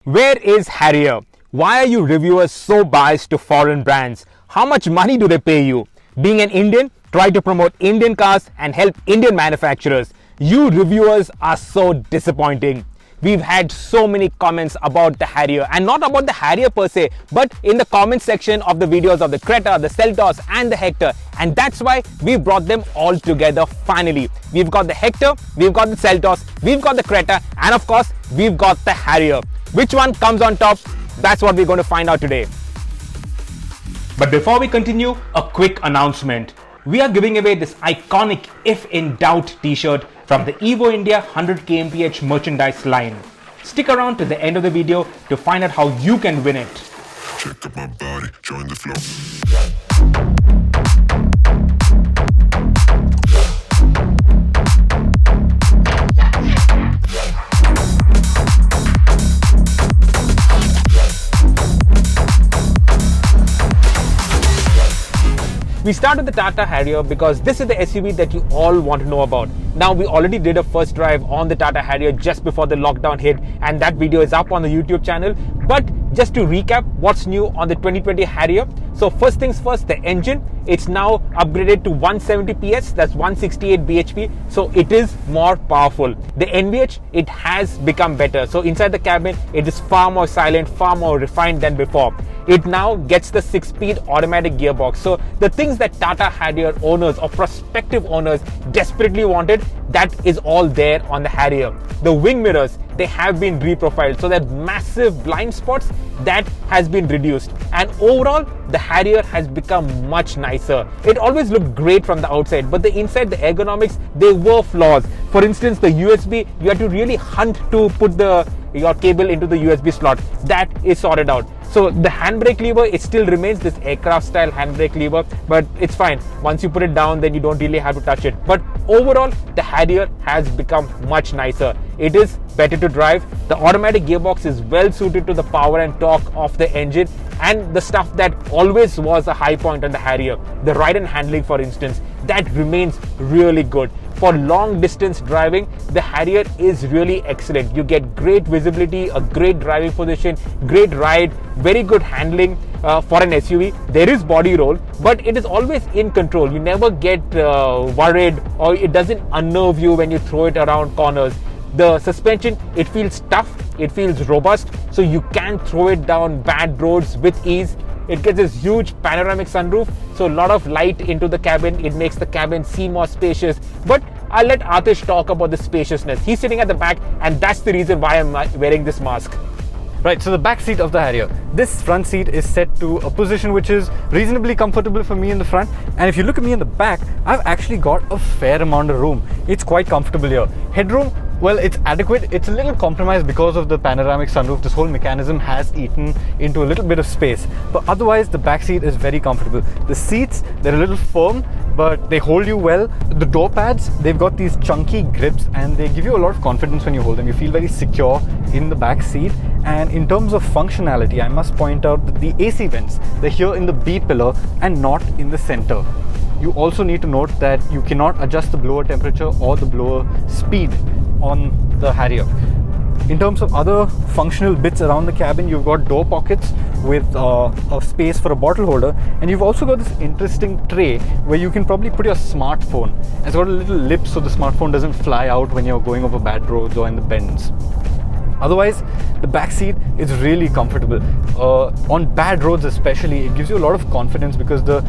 Where is Harrier? Why are you reviewers so biased to foreign brands? How much money do they pay you? Being an Indian, try to promote Indian cars and help Indian manufacturers. You reviewers are so disappointing. We've had so many comments about the Harrier, and not about the Harrier per se, but in the comment section of the videos of the Creta, the Seltos and the Hector, and that's why we brought them all together finally. We've got the Hector, we've got the Seltos, we've got the Creta, and of course we've got the Harrier. Which one comes on top? That's what we're going to find out today. But before we continue, a quick announcement. We are giving away this iconic If in Doubt t-shirt from the Evo India 100 kmph merchandise line. Stick around to the end of the video to find out how you can win it. Check up my body, join the flow. We start with the Tata Harrier because this is the SUV that you all want to know about. Now, we already did a first drive on the Tata Harrier just before the lockdown hit, and that video is up on the YouTube channel. But just to recap what's new on the 2020 Harrier. So first things first, the engine, it's now upgraded to 170 PS, that's 168 bhp, so it is more powerful. The NVH, it has become better. So inside the cabin, it is far more silent, far more refined than before. It now gets the 6-speed automatic gearbox. So the things that Tata Harrier owners or prospective owners desperately wanted, that is all there on the Harrier. The wing mirrors, they have been reprofiled, so that massive blind spots, that has been reduced. And overall, the Harrier has become much nicer. It always looked great from the outside, but the inside, the ergonomics, they were flaws. For instance, the USB, you had to really hunt to put your cable into the USB slot. That is sorted out. So the handbrake lever, it still remains this aircraft style handbrake lever, but it's fine. Once you put it down, then you don't really have to touch it. But overall, the Harrier has become much nicer. It is better to drive. The automatic gearbox is well suited to the power and torque of the engine, and the stuff that always was a high point on the Harrier, the ride and handling, for instance, that remains really good. For long distance driving, the Harrier is really excellent. You get great visibility, a great driving position, great ride, very good handling for an SUV. There is body roll, but it is always in control. You never get worried, or it doesn't unnerve you when you throw it around corners. The suspension, it feels tough, it feels robust, so you can throw it down bad roads with ease. It gets this huge panoramic sunroof, so a lot of light into the cabin. It makes the cabin seem more spacious. But I'll let Aatish talk about the spaciousness. He's sitting at the back, and that's the reason why I'm wearing this mask. Right, so the back seat of the Harrier. This front seat is set to a position which is reasonably comfortable for me in the front. And if you look at me in the back, I've actually got a fair amount of room. It's quite comfortable here. Headroom, well, it's adequate. It's a little compromised because of the panoramic sunroof. This whole mechanism has eaten into a little bit of space. But otherwise, the back seat is very comfortable. The seats, they're a little firm, but they hold you well. The door pads, they've got these chunky grips, and they give you a lot of confidence when you hold them. You feel very secure in the back seat. And in terms of functionality, I must point out that the AC vents, they're here in the B pillar and not in the center. You also need to note that you cannot adjust the blower temperature or the blower speed on the Harrier. In terms of other functional bits around the cabin, you've got door pockets with a space for a bottle holder, and you've also got this interesting tray where you can probably put your smartphone. It's got a little lip so the smartphone doesn't fly out when you're going over bad roads or in the bends. Otherwise, the back seat is really comfortable. On bad roads especially, it gives you a lot of confidence because the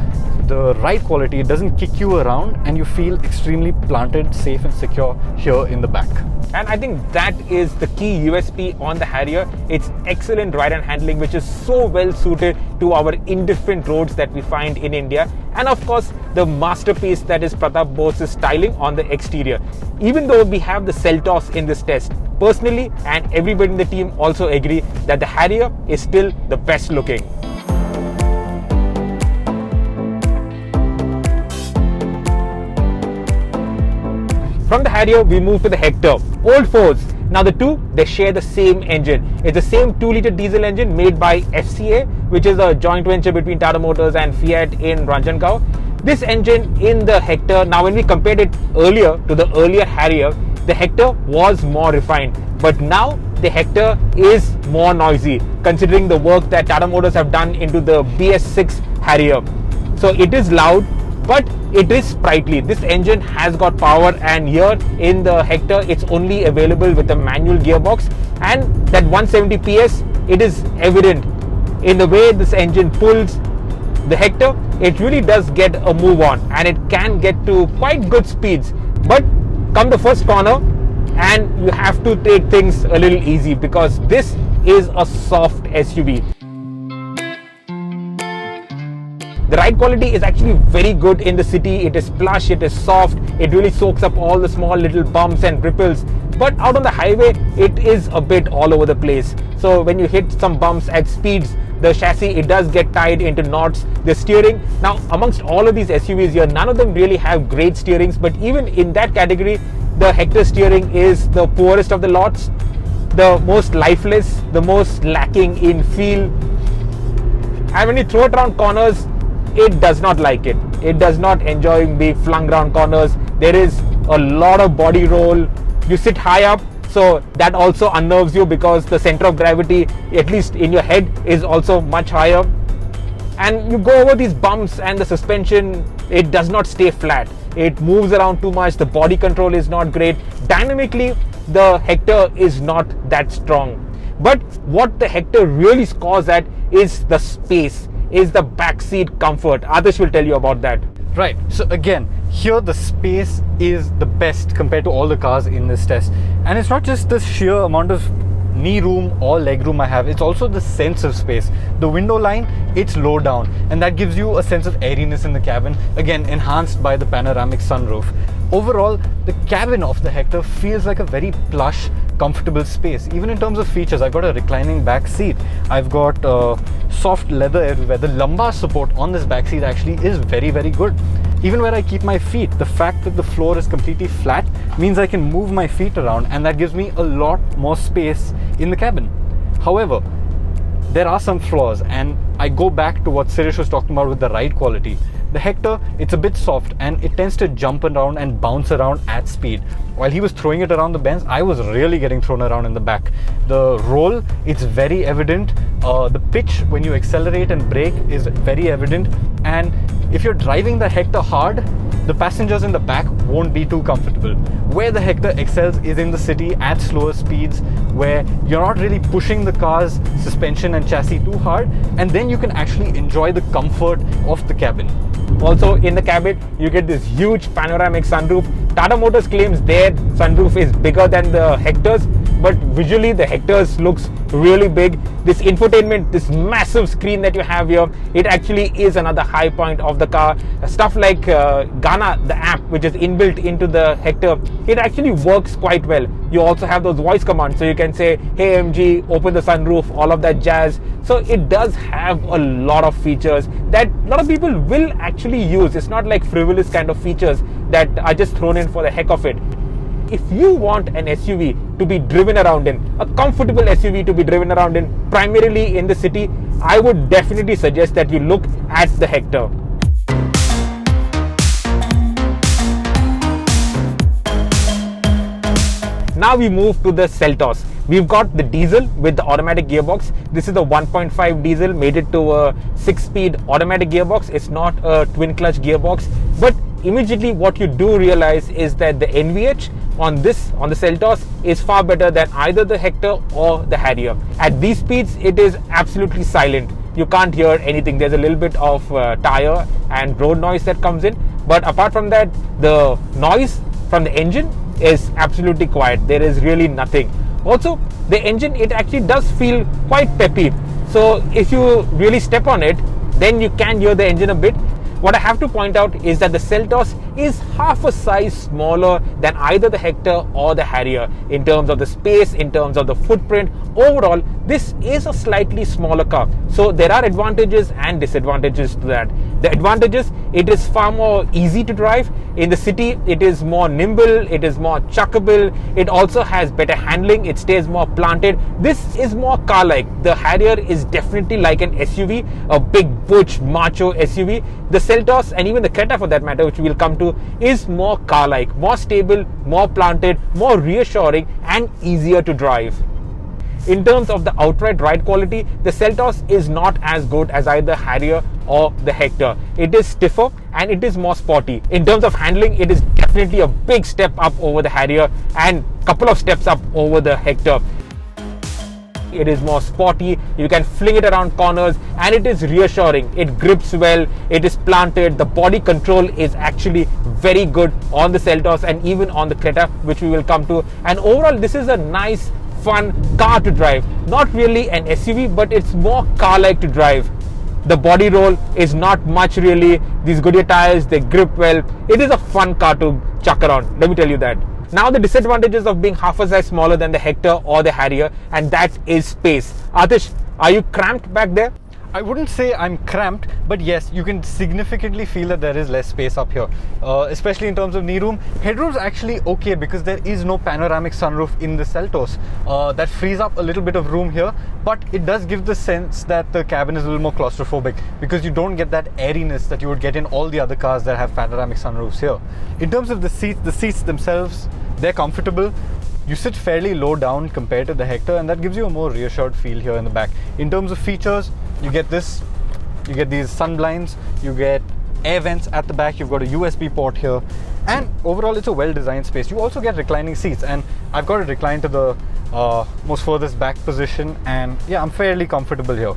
ride quality, it doesn't kick you around, and you feel extremely planted, safe and secure here in the back. And I think that is the key USP on the Harrier. It's excellent ride and handling, which is so well suited to our indifferent roads that we find in India. And of course, the masterpiece that is Pratap Bose's styling on the exterior. Even though we have the Seltos in this test, personally and everybody in the team also agree that the Harrier is still the best looking. From the Harrier, we move to the Hector. Old foes. Now the two, they share the same engine. It's the same 2-liter diesel engine made by FCA, which is a joint venture between Tata Motors and Fiat in Ranjangaon. This engine in the Hector, now when we compared it earlier to the earlier Harrier, the Hector was more refined. But now the Hector is more noisy, considering the work that Tata Motors have done into the BS6 Harrier. So it is loud, but it is sprightly. This engine has got power, and here in the Hector it's only available with a manual gearbox, and that 170 PS, it is evident in the way this engine pulls. The Hector, it really does get a move on, and it can get to quite good speeds, but come the first corner and you have to take things a little easy, because this is a soft SUV. The ride quality is actually very good in the city. It is plush, it is soft, it really soaks up all the small little bumps and ripples. But out on the highway, it is a bit all over the place. So when you hit some bumps at speeds, the chassis, it does get tied into knots. The steering, now amongst all of these SUVs here, none of them really have great steerings, but even in that category, the Hector steering is the poorest of the lots, the most lifeless, the most lacking in feel. And when you throw it around corners, it does not like it. It does not enjoy being flung around corners. There is a lot of body roll. You sit high up, so that also unnerves you, because the center of gravity, at least in your head, is also much higher. And you go over these bumps, and the suspension, it does not stay flat. It moves around too much. The body control is not great. Dynamically, the Hector is not that strong. But what the Hector really scores at is the space, is the backseat comfort. Aatish will tell you about that. Right, so again, here the space is the best compared to all the cars in this test. And it's not just the sheer amount of knee room or leg room I have, it's also the sense of space. The window line, it's low down, and that gives you a sense of airiness in the cabin, again enhanced by the panoramic sunroof. Overall, the cabin of the Hector feels like a very plush, comfortable space. Even in terms of features, I've got a reclining back seat, I've got soft leather everywhere. The lumbar support on this back seat actually is very, very good. Even where I keep my feet, the fact that the floor is completely flat means I can move my feet around, and that gives me a lot more space in the cabin. However, there are some flaws, and I go back to what Sirish was talking about with the ride quality. The Hector, it's a bit soft and it tends to jump around and bounce around at speed. While he was throwing it around the bends, I was really getting thrown around in the back. The roll, it's very evident. The pitch when you accelerate and brake is very evident. And if you're driving the Hector hard, the passengers in the back won't be too comfortable. Where the Hector excels is in the city at slower speeds, where you're not really pushing the car's suspension and chassis too hard, and then you can actually enjoy the comfort of the cabin. Also in the cabin, you get this huge panoramic sunroof. Tata Motors claims their sunroof is bigger than the Hector's, but visually the Hector's looks really big. This infotainment, this massive screen that you have here, it actually is another high point of the car. Stuff like Ghana, the app, which is inbuilt into the Hector, it actually works quite well. You also have those voice commands, so you can say, hey MG, open the sunroof, all of that jazz. So it does have a lot of features that a lot of people will actually use. It's not like frivolous kind of features that are just thrown in for the heck of it. If you want an SUV to be driven around in, a comfortable SUV to be driven around in, primarily in the city, I would definitely suggest that you look at the Hector. Now we move to the Seltos. We've got the diesel with the automatic gearbox. This is the 1.5 diesel, made it to a 6-speed automatic gearbox. It's not a twin clutch gearbox, but immediately what you do realize is that the NVH on the Seltos is far better than either the Hector or the Harrier. At these speeds, it is absolutely silent. You can't hear anything. There's a little bit of tire and road noise that comes in, but apart from that, the noise from the engine is absolutely quiet. There is really nothing. Also, the engine, it actually does feel quite peppy. So if you really step on it, then you can hear the engine a bit. What I have to point out is that the Seltos is half a size smaller than either the Hector or the Harrier in terms of the space, in terms of the footprint. Overall, this is a slightly smaller car. So there are advantages and disadvantages to that. The advantages, it is far more easy to drive. In the city, it is more nimble, it is more chuckable. It also has better handling, it stays more planted. This is more car-like. The Harrier is definitely like an SUV, a big butch macho SUV. The Seltos, and even the Creta for that matter, which we'll come to, is more car-like, more stable, more planted, more reassuring and easier to drive. In terms of the outright ride quality, the Seltos is not as good as either Harrier or the Hector. It is stiffer and it is more sporty. In terms of handling, it is definitely a big step up over the Harrier and couple of steps up over the Hector. It is more sporty, you can fling it around corners, and it is reassuring. It grips well, it is planted, the body control is actually very good on the Seltos and even on the Creta, which we will come to. And overall, this is a nice, fun car to drive. Not really an SUV, but it's more car-like to drive. The body roll is not much really. These Goodyear tires, they grip well. It is a fun car to chuck around, let me tell you that. Now the disadvantages of being half a size smaller than the Hector or the Harrier, and that is space. Aatish, are you cramped back there? I wouldn't say I'm cramped, but yes, you can significantly feel that there is less space up here, especially in terms of knee room. Headroom's actually okay because there is no panoramic sunroof in the Seltos. That frees up a little bit of room here, but it does give the sense that the cabin is a little more claustrophobic because you don't get that airiness that you would get in all the other cars that have panoramic sunroofs here. In terms of the seats themselves, they're comfortable. You sit fairly low down compared to the Hector, and that gives you a more reassured feel here in the back. In terms of features, you get these sun blinds, you get air vents at the back, you've got a USB port here, and overall it's a well-designed space. You also get reclining seats, and I've got it reclined to the most furthest back position, and yeah, I'm fairly comfortable here.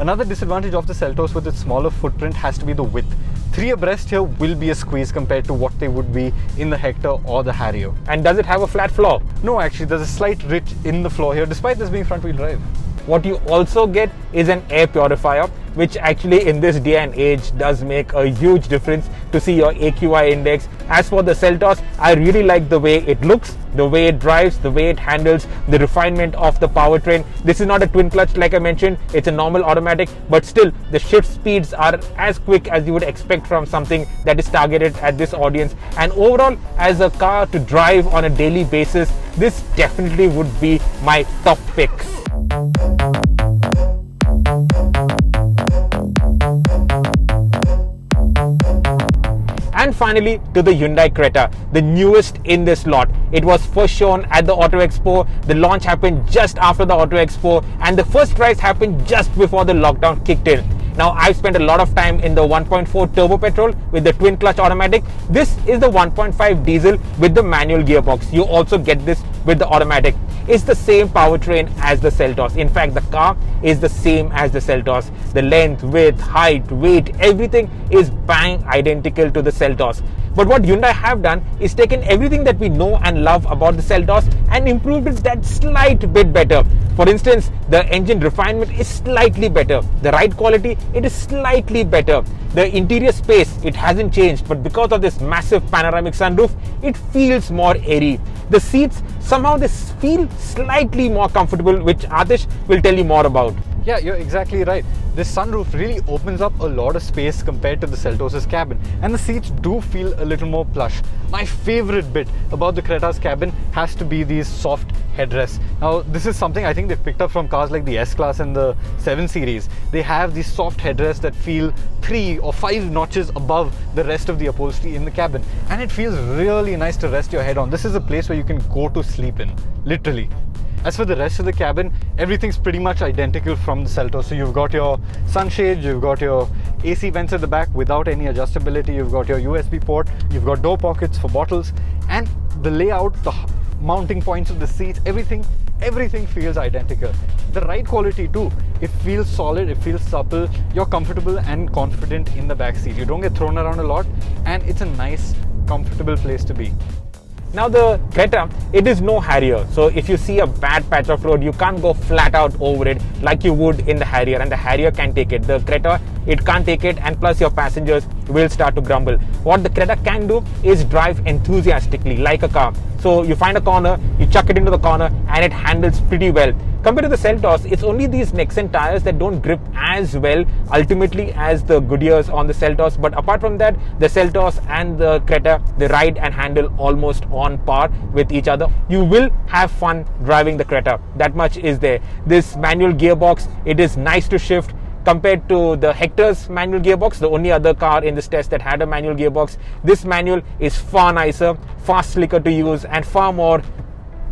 Another disadvantage of the Seltos with its smaller footprint has to be the width. 3 abreast here will be a squeeze compared to what they would be in the Hector or the Harrier. And does it have a flat floor? No, actually, there's a slight ridge in the floor here, despite this being front-wheel drive. What you also get is an air purifier, which actually in this day and age does make a huge difference to see your AQI index. As for the Seltos, I really like the way it looks, the way it drives, the way it handles, the refinement of the powertrain. This is not a twin clutch like I mentioned, it's a normal automatic, but still the shift speeds are as quick as you would expect from something that is targeted at this audience. And overall, as a car to drive on a daily basis, this definitely would be my top picks. And finally, to the Hyundai Creta, the newest in this lot. It was first shown at the Auto Expo. The launch happened just after the Auto Expo, and the first price happened just before the lockdown kicked in. Now, I've spent a lot of time in the 1.4 turbo petrol with the twin clutch automatic. This is the 1.5 diesel with the manual gearbox. You also get this with the automatic. It's the same powertrain as the Seltos. In fact, the car is the same as the Seltos. The length, width, height, weight, everything is bang identical to the Seltos. But what Hyundai have done is taken everything that we know and love about the Seltos and improved it that slight bit better. For instance, the engine refinement is slightly better. The ride quality, it is slightly better. The interior space, it hasn't changed, but because of this massive panoramic sunroof, it feels more airy. The seats, somehow they feel slightly more comfortable, which Aatish will tell you more about. Yeah, you're exactly right. This sunroof really opens up a lot of space compared to the Seltos' cabin, and the seats do feel a little more plush. My favorite bit about the Creta's cabin has to be these soft headrests. Now, this is something I think they've picked up from cars like the S-Class and the 7 Series. They have these soft headrests that feel 3 or 5 notches above the rest of the upholstery in the cabin, and it feels really nice to rest your head on. This is a place where you can go to sleep in, literally. As for the rest of the cabin, everything's pretty much identical from the Seltos. So you've got your sunshade, you've got your AC vents at the back without any adjustability, you've got your USB port, you've got door pockets for bottles, and the layout, the mounting points of the seats, everything feels identical. The ride quality too, it feels solid, it feels supple, you're comfortable and confident in the back seat. You don't get thrown around a lot, and it's a nice, comfortable place to be. Now the Creta, it is no Harrier, so if you see a bad patch of road, you can't go flat out over it like you would in the Harrier, and the Harrier can take it. The Creta, it can't take it, and plus your passengers will start to grumble. What the Creta can do is drive enthusiastically like a car. So you find a corner, you chuck it into the corner, and it handles pretty well. Compared to the Seltos, it's only these Nexen tires that don't grip as well ultimately as the Goodyears on the Seltos. But apart from that, the Seltos and the Creta, they ride and handle almost on par with each other. You will have fun driving the Creta. That much is there. This manual gearbox, it is nice to shift. Compared to the Hector's manual gearbox, the only other car in this test that had a manual gearbox, this manual is far nicer, far slicker to use, and far more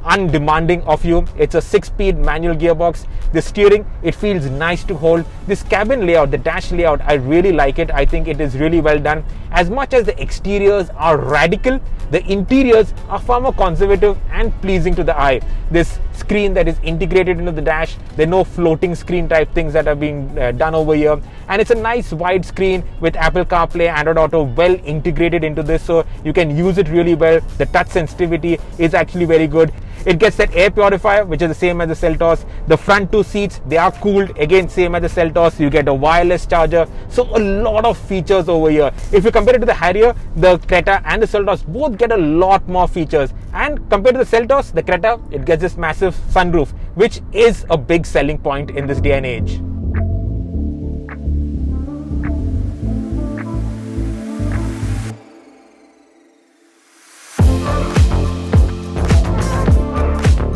undemanding of you. It's a 6-speed manual gearbox. The steering, it feels nice to hold. This cabin layout, the dash layout, I really like it. I think it is really well done. As much as the exteriors are radical, the interiors are far more conservative and pleasing to the eye. This screen that is integrated into the dash, there are no floating screen type things that are being done over here, and it's a nice wide screen with Apple CarPlay, Android Auto well integrated into this, so you can use it really well. The touch sensitivity is actually very good. It gets that air purifier, which is the same as the Seltos. The front 2 seats, they are cooled, again same as the Seltos. You get a wireless charger, so a lot of features over here. If you compare it to the Harrier, the Creta and the Seltos both get a lot more features, and compared to the Seltos, the Creta, it gets this massive sunroof, which is a big selling point in this day and age.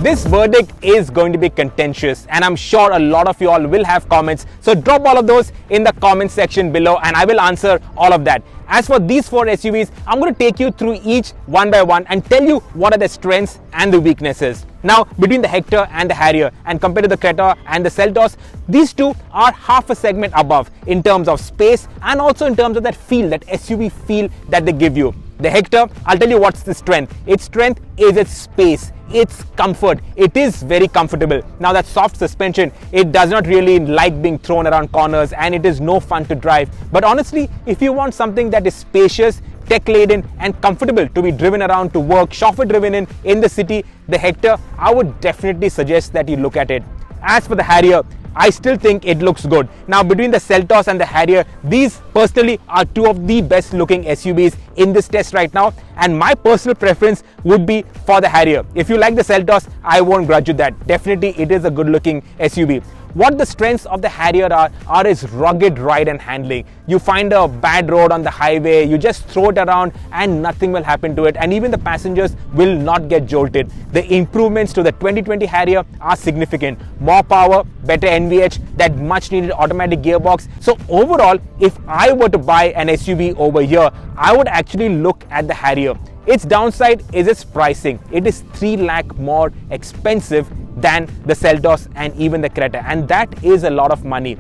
This verdict is going to be contentious, and I'm sure a lot of you all will have comments. So drop all of those in the comment section below and I will answer all of that. As for these 4 SUVs, I'm going to take you through each one by one and tell you what are the strengths and the weaknesses. Now, between the Hector and the Harrier, and compared to the Creta and the Seltos, these two are half a segment above in terms of space and also in terms of that feel, that SUV feel that they give you. The Hector, I'll tell you what's the strength. Its strength is its space, its comfort. It is very comfortable. Now that soft suspension, it does not really like being thrown around corners, and it is no fun to drive. But honestly, if you want something that is spacious, tech-laden and comfortable to be driven around to work, chauffeur driven in the city, the Hector, I would definitely suggest that you look at it. As for the Harrier, I still think it looks good. Now, between the Seltos and the Harrier, these personally are 2 of the best looking SUVs in this test right now, and my personal preference would be for the Harrier. If you like the Seltos, I won't grudge you that. Definitely it is a good looking SUV. What the strengths of the Harrier are its rugged ride and handling. You find a bad road on the highway, you just throw it around and nothing will happen to it, and even the passengers will not get jolted. The improvements to the 2020 Harrier are significant. More power, better NVH, that much needed automatic gearbox. So overall, if I were to buy an SUV over here, I would actually look at the Harrier. Its downside is its pricing. It is 3 lakh more expensive than the Seltos and even the Creta, and that is a lot of money.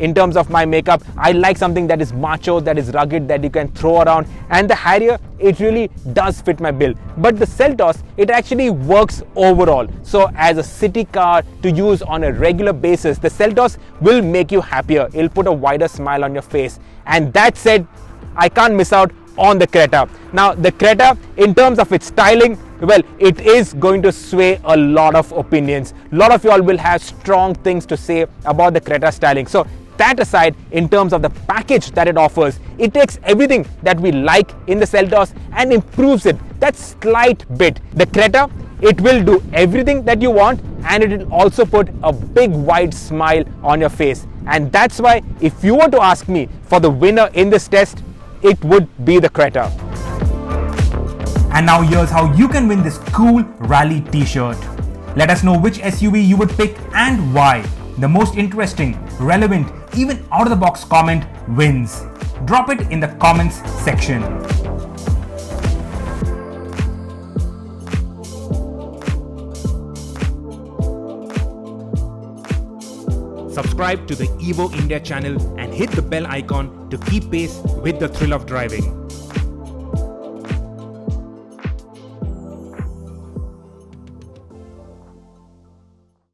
In terms of my makeup, I like something that is macho, that is rugged, that you can throw around, and the Harrier, it really does fit my bill. But the Seltos, it actually works overall. So as a city car to use on a regular basis, the Seltos will make you happier. It'll put a wider smile on your face. And that said, I can't miss out on the Creta. Now the Creta, in terms of its styling, well, it is going to sway a lot of opinions. A lot of y'all will have strong things to say about the Creta styling. So that aside, in terms of the package that it offers, it takes everything that we like in the Seltos and improves it that slight bit. The Creta, it will do everything that you want, and it will also put a big wide smile on your face. And that's why, if you were to ask me for the winner in this test, it would be the Creta. And now here's how you can win this cool rally t-shirt. Let us know which SUV you would pick and why. The most interesting, relevant, even out of the box comment wins. Drop it in the comments section. Subscribe to the Evo India channel and hit the bell icon to keep pace with the thrill of driving.